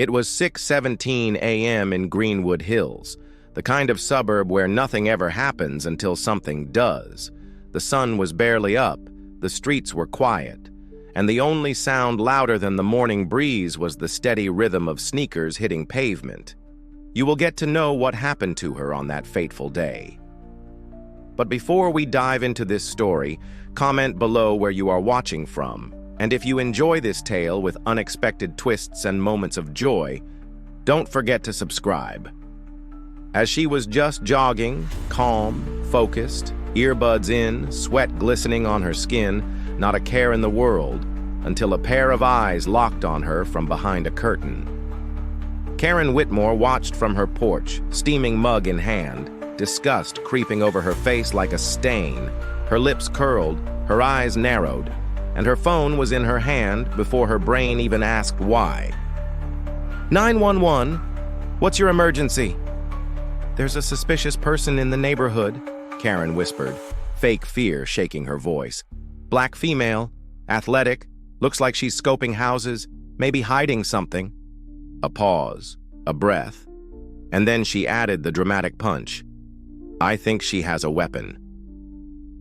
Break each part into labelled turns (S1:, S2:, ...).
S1: It was 6:17 a.m. in Greenwood Hills, the kind of suburb where nothing ever happens until something does. The sun was barely up, the streets were quiet, and the only sound louder than the morning breeze was the steady rhythm of sneakers hitting pavement. You will get to know what happened to her on that fateful day. But before we dive into this story, comment below where you are watching from. And if you enjoy this tale with unexpected twists and moments of joy, don't forget to subscribe. As she was just jogging, calm, focused, earbuds in, sweat glistening on her skin, not a care in the world, until a pair of eyes locked on her from behind a curtain. Karen Whitmore watched from her porch, steaming mug in hand, disgust creeping over her face like a stain. Her lips curled, her eyes narrowed, and her phone was in her hand before her brain even asked why. 911, what's your emergency? There's a suspicious person in the neighborhood, Karen whispered, fake fear shaking her voice. Black female, athletic, looks like she's scoping houses, maybe hiding something. A pause, a breath, and then she added the dramatic punch. I think she has a weapon.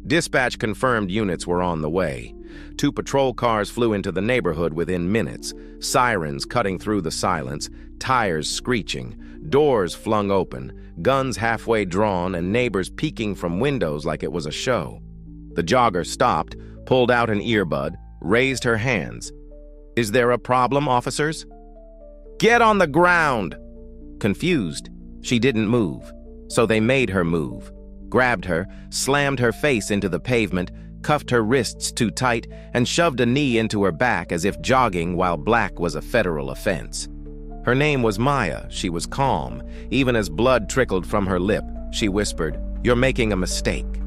S1: Dispatch confirmed units were on the way. 2 patrol cars flew into the neighborhood within minutes, sirens cutting through the silence, tires screeching, doors flung open, guns halfway drawn, and neighbors peeking from windows like it was a show. The jogger stopped, pulled out an earbud, raised her hands. Is there a problem, officers? Get on the ground! Confused, she didn't move, so they made her move. Grabbed her, slammed her face into the pavement, cuffed her wrists too tight, and shoved a knee into her back as if jogging while black was a federal offense. Her name was Maya. She was calm. Even as blood trickled from her lip, she whispered, "You're making a mistake,"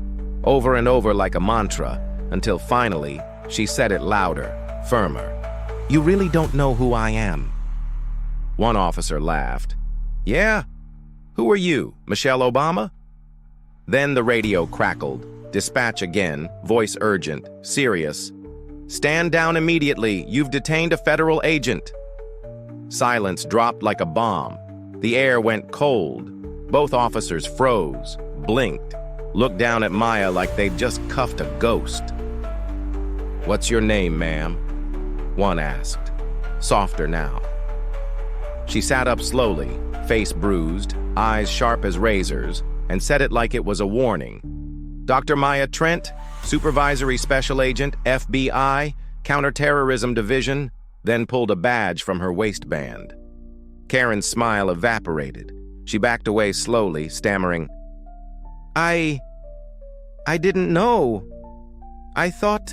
S1: over and over like a mantra, until finally, she said it louder, firmer. "You really don't know who I am." One officer laughed. "Yeah? Who are you, Michelle Obama?" Then the radio crackled. Dispatch again, voice urgent, serious. "Stand down immediately. You've detained a federal agent." Silence dropped like a bomb. The air went cold. Both officers froze, blinked, looked down at Maya like they'd just cuffed a ghost. "What's your name, ma'am?" one asked, softer now. She sat up slowly, face bruised, eyes sharp as razors, and said it like it was a warning. "Dr. Maya Trent, Supervisory Special Agent, FBI, Counterterrorism Division," then pulled a badge from her waistband. Karen's smile evaporated. She backed away slowly, stammering, I didn't know. I thought..."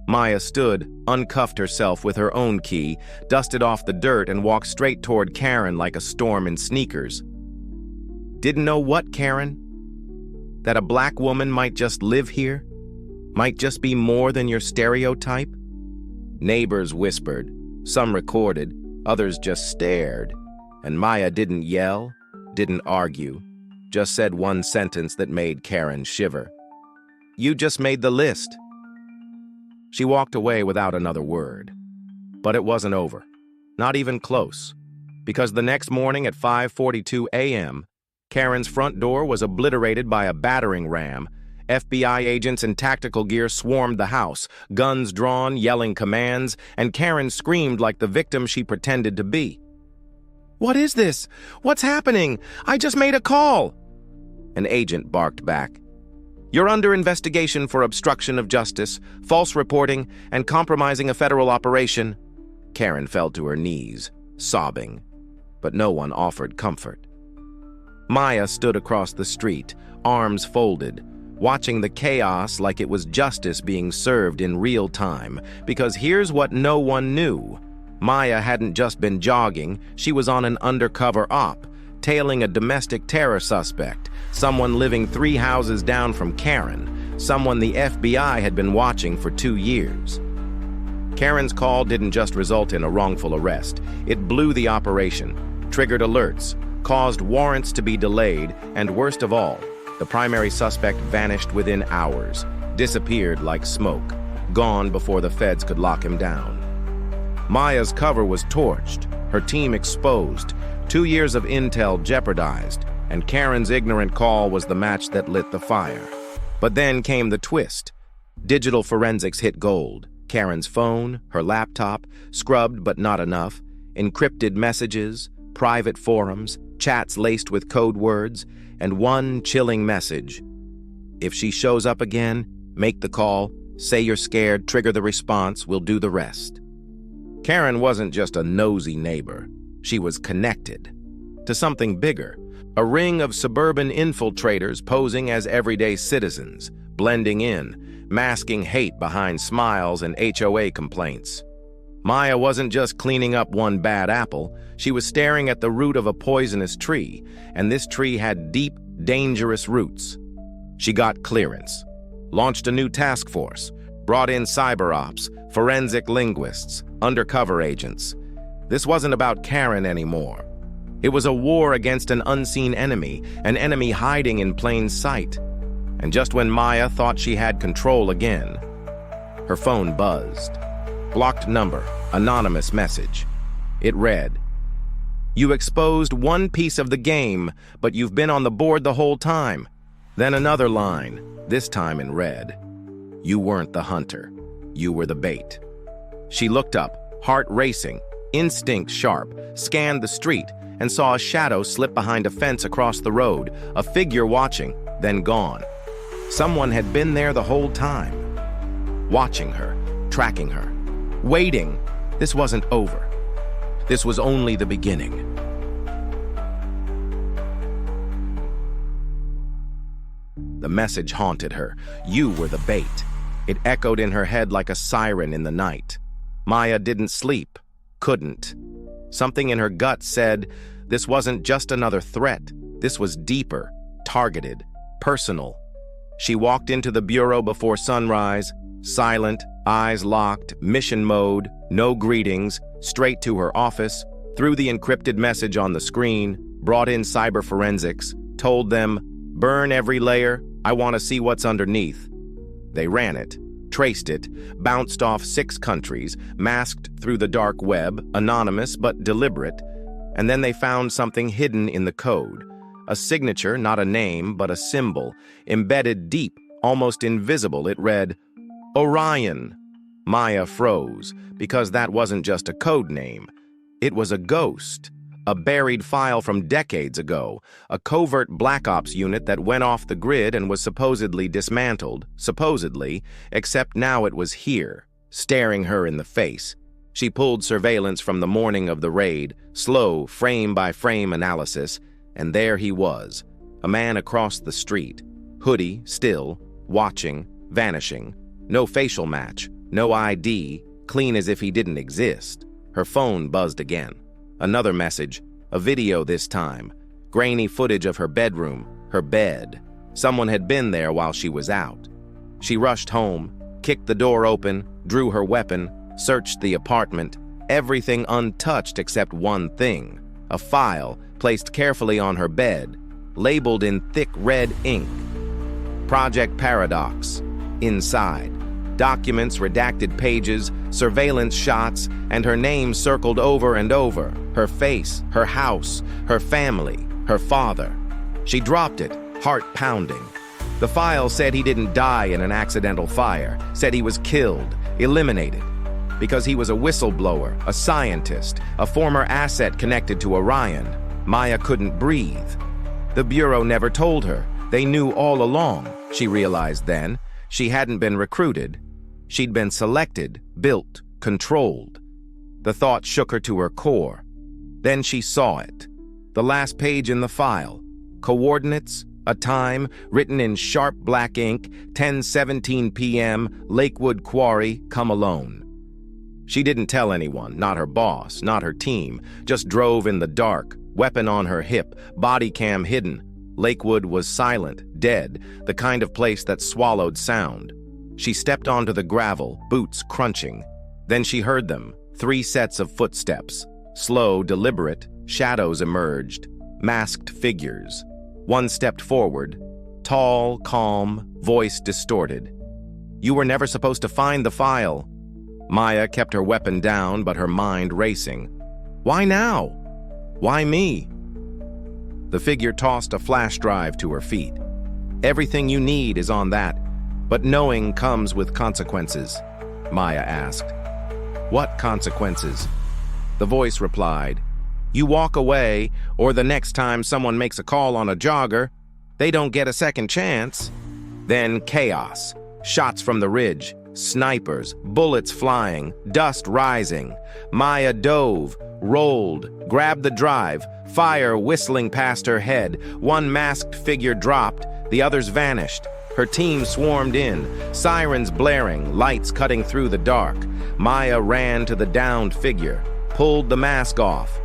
S1: Maya stood, uncuffed herself with her own key, dusted off the dirt, and walked straight toward Karen like a storm in sneakers. "Didn't know what, Karen? That a black woman might just live here? Might just be more than your stereotype?" Neighbors whispered, some recorded, others just stared, and Maya didn't yell, didn't argue, just said one sentence that made Karen shiver. "You just made the list." She walked away without another word. But it wasn't over, not even close, because the next morning at 5:42 a.m., Karen's front door was obliterated by a battering ram. FBI agents in tactical gear swarmed the house, guns drawn, yelling commands, and Karen screamed like the victim she pretended to be. "What is this? What's happening? I just made a call!" An agent barked back. "You're under investigation for obstruction of justice, false reporting, and compromising a federal operation." Karen fell to her knees, sobbing, but no one offered comfort. Maya stood across the street, arms folded, watching the chaos like it was justice being served in real time, because here's what no one knew. Maya hadn't just been jogging, she was on an undercover op, tailing a domestic terror suspect, someone living 3 houses down from Karen, someone the FBI had been watching for 2 years. Karen's call didn't just result in a wrongful arrest. It blew the operation, triggered alerts, caused warrants to be delayed, and worst of all, the primary suspect vanished within hours, disappeared like smoke, gone before the feds could lock him down. Maya's cover was torched, her team exposed, 2 years of intel jeopardized, and Karen's ignorant call was the match that lit the fire. But then came the twist. Digital forensics hit gold. Karen's phone, her laptop, scrubbed but not enough, encrypted messages, private forums, chats laced with code words, and one chilling message. If she shows up again, make the call, say you're scared, trigger the response, we'll do the rest. Karen wasn't just a nosy neighbor. She was connected to something bigger, a ring of suburban infiltrators posing as everyday citizens, blending in, masking hate behind smiles and HOA complaints. Maya wasn't just cleaning up one bad apple, she was staring at the root of a poisonous tree, and this tree had deep, dangerous roots. She got clearance, launched a new task force, brought in cyber ops, forensic linguists, undercover agents. This wasn't about Karen anymore. It was a war against an unseen enemy, an enemy hiding in plain sight. And just when Maya thought she had control again, her phone buzzed. Blocked number, anonymous message. It read, "You exposed one piece of the game, but you've been on the board the whole time." Then another line, this time in red. "You weren't the hunter. You were the bait." She looked up, heart racing, instinct sharp, scanned the street, and saw a shadow slip behind a fence across the road, a figure watching, then gone. Someone had been there the whole time, watching her, tracking her, waiting. This wasn't over. This was only the beginning. The message haunted her. You were the bait. It echoed in her head like a siren in the night. Maya didn't sleep, couldn't. Something in her gut said this wasn't just another threat. This was deeper, targeted, personal. She walked into the bureau before sunrise, silent, eyes locked, mission mode, no greetings, straight to her office, threw the encrypted message on the screen, brought in cyber forensics, told them, "Burn every layer, I want to see what's underneath." They ran it, traced it, bounced off 6 countries, masked through the dark web, anonymous but deliberate, and then they found something hidden in the code. A signature, not a name, but a symbol, embedded deep, almost invisible. It read, Orion. Maya froze, because that wasn't just a code name. It was a ghost, a buried file from decades ago, a covert Black Ops unit that went off the grid and was supposedly dismantled, except now it was here, staring her in the face. She pulled surveillance from the morning of the raid, slow, frame-by-frame analysis, and there he was, a man across the street, hoodie, still, watching, vanishing, no facial match, no ID, clean as if he didn't exist. Her phone buzzed again. Another message, a video this time, grainy footage of her bedroom, her bed. Someone had been there while she was out. She rushed home, kicked the door open, drew her weapon, searched the apartment, everything untouched except one thing, a file placed carefully on her bed, labeled in thick red ink. Project Paradox. Inside, documents, redacted pages, surveillance shots, and her name circled over and over. Her face, her house, her family, her father. She dropped it, heart pounding. The file said he didn't die in an accidental fire, said he was killed, eliminated, because he was a whistleblower, a scientist, a former asset connected to Orion. Maya couldn't breathe. The Bureau never told her. They knew all along, she realized then. She hadn't been recruited. She'd been selected, built, controlled. The thought shook her to her core. Then she saw it. The last page in the file. Coordinates, a time, written in sharp black ink, 10:17 p.m., Lakewood Quarry, come alone. She didn't tell anyone, not her boss, not her team, just drove in the dark, weapon on her hip, body cam hidden. Lakewood was silent, dead, the kind of place that swallowed sound. She stepped onto the gravel, boots crunching. Then she heard them, 3 sets of footsteps. Slow, deliberate, shadows emerged, masked figures. One stepped forward, tall, calm, voice distorted. "You were never supposed to find the file." Maya kept her weapon down, but her mind racing. Why now? Why me? The figure tossed a flash drive to her feet. Everything you need is on that, but knowing comes with consequences, Maya asked. What consequences? The voice replied, you walk away, or the next time someone makes a call on a jogger, they don't get a second chance. Then chaos, shots from the ridge, snipers, bullets flying, dust rising. Maya dove, rolled, grabbed the drive, fire whistling past her head. One masked figure dropped, the others vanished. Her team swarmed in, sirens blaring, lights cutting through the dark. Maya ran to the downed figure, pulled the mask off.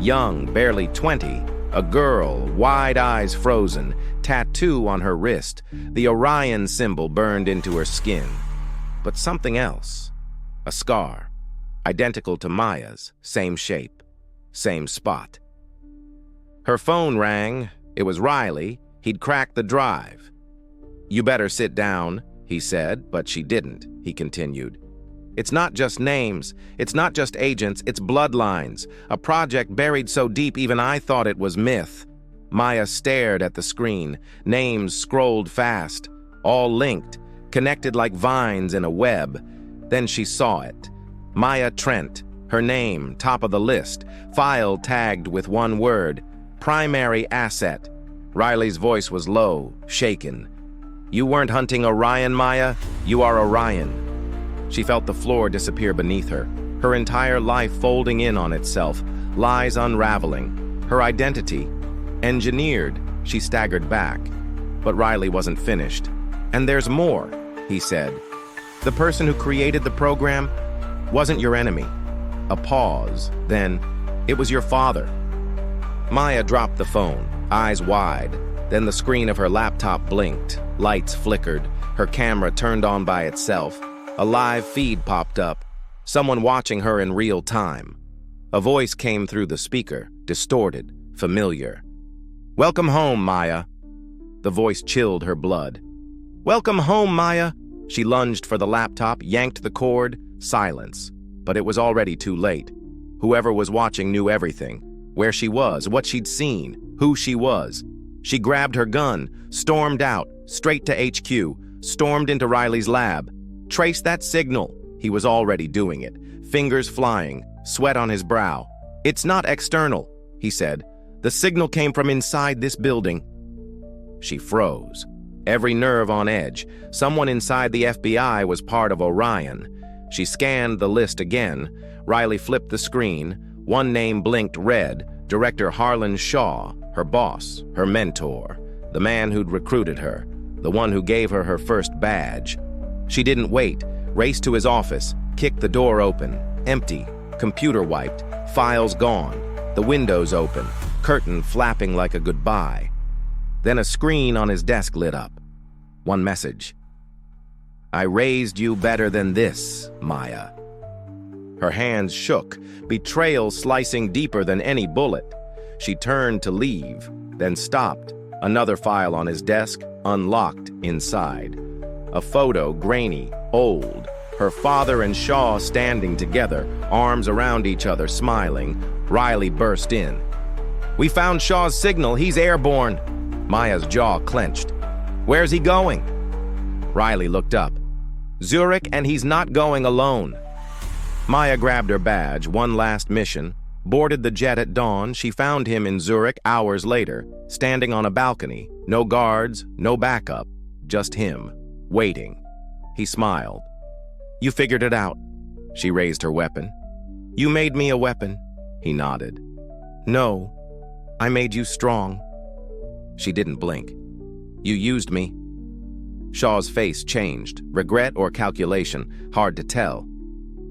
S1: Young, barely 20, a girl, wide eyes frozen, tattoo on her wrist, the Orion symbol burned into her skin. But something else, a scar, identical to Maya's, same shape, same spot. Her phone rang. It was Riley. He'd cracked the drive. You better sit down, he said, but she didn't, he continued. It's not just names, it's not just agents, it's bloodlines, a project buried so deep even I thought it was myth. Maya stared at the screen, names scrolled fast, all linked, connected like vines in a web. Then she saw it. Maya Trent, her name, top of the list, file tagged with one word, primary asset. Riley's voice was low, shaken. You weren't hunting Orion, Maya, you are Orion. She felt the floor disappear beneath her, her entire life folding in on itself, lies unraveling, her identity. Engineered, she staggered back. But Riley wasn't finished. And there's more, he said. The person who created the program wasn't your enemy. A pause, then, it was your father. Maya dropped the phone, eyes wide. Then the screen of her laptop blinked, lights flickered, her camera turned on by itself. A live feed popped up, someone watching her in real time. A voice came through the speaker, distorted, familiar. Welcome home, Maya. The voice chilled her blood. Welcome home, Maya. She lunged for the laptop, yanked the cord, silence. But it was already too late. Whoever was watching knew everything. Where she was, what she'd seen, who she was. She grabbed her gun, stormed out, straight to HQ, stormed into Riley's lab. Trace that signal. He was already doing it, fingers flying, sweat on his brow. It's not external, he said. The signal came from inside this building. She froze, every nerve on edge. Someone inside the FBI was part of Orion. She scanned the list again. Riley flipped the screen. One name blinked red, Director Harlan Shaw, her boss, her mentor, the man who'd recruited her, the one who gave her her first badge. She didn't wait, raced to his office, kicked the door open, empty, computer wiped, files gone, the windows open, curtain flapping like a goodbye. Then a screen on his desk lit up. One message. I raised you better than this, Maya. Her hands shook, betrayal slicing deeper than any bullet. She turned to leave, then stopped. Another file on his desk, unlocked inside. A photo, grainy, old. Her father and Shaw standing together, arms around each other, smiling. Riley burst in. We found Shaw's signal. He's airborne. Maya's jaw clenched. Where's he going? Riley looked up. Zurich, and he's not going alone. Maya grabbed her badge, one last mission. Boarded the jet at dawn. She found him in Zurich hours later, standing on a balcony. No guards, no backup, just him, waiting. He smiled. You figured it out. She raised her weapon. You made me a weapon. He nodded. No, I made you strong. She didn't blink. You used me. Shaw's face changed, regret or calculation, hard to tell.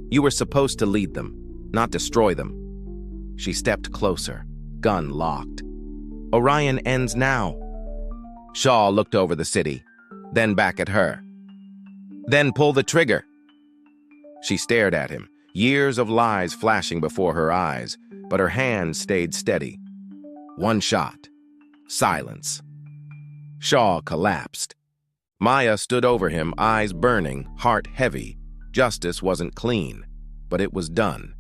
S1: You were supposed to lead them, not destroy them. She stepped closer, gun locked. Orion ends now. Shaw looked over the city, then back at her. Then pull the trigger. She stared at him, years of lies flashing before her eyes, but her hand stayed steady. One shot. Silence. Shaw collapsed. Maya stood over him, eyes burning, heart heavy. Justice wasn't clean, but it was done.